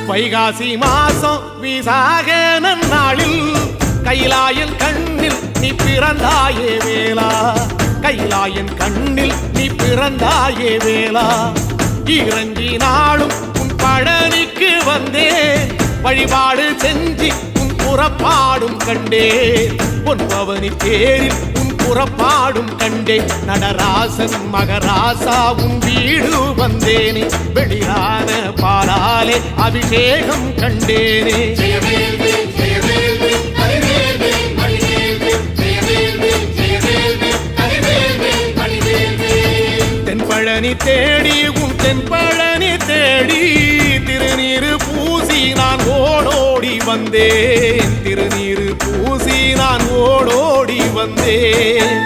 வைகாசி மாசம் விசாக நன்னாளில் கைலாயன் கண்ணில் நீ பிறந்தாயே வேளா, கைலாயன் கண்ணில் நீ பிறந்தாயே வேளா. இறங்கி நாளும் உன் பழனிக்கு வந்தே, வழிபாடு செஞ்சு உன் புறப்பாடும் கண்டே. பொன்பவனி தேரில் உன் புறப்பாடும் கண்டே. நடராசன் மகராசா உன் வீடு வந்தேனே, வெளியான பாலாலே அபிஷேகம் கண்டேனே. தென்பழனி தேடி உன் தென்பழனி தேடி, திருநீரு பூசி நான் ஓடோடி வந்தேன், திருநீரு பூசி நான் ஓடோடி வந்தேன்.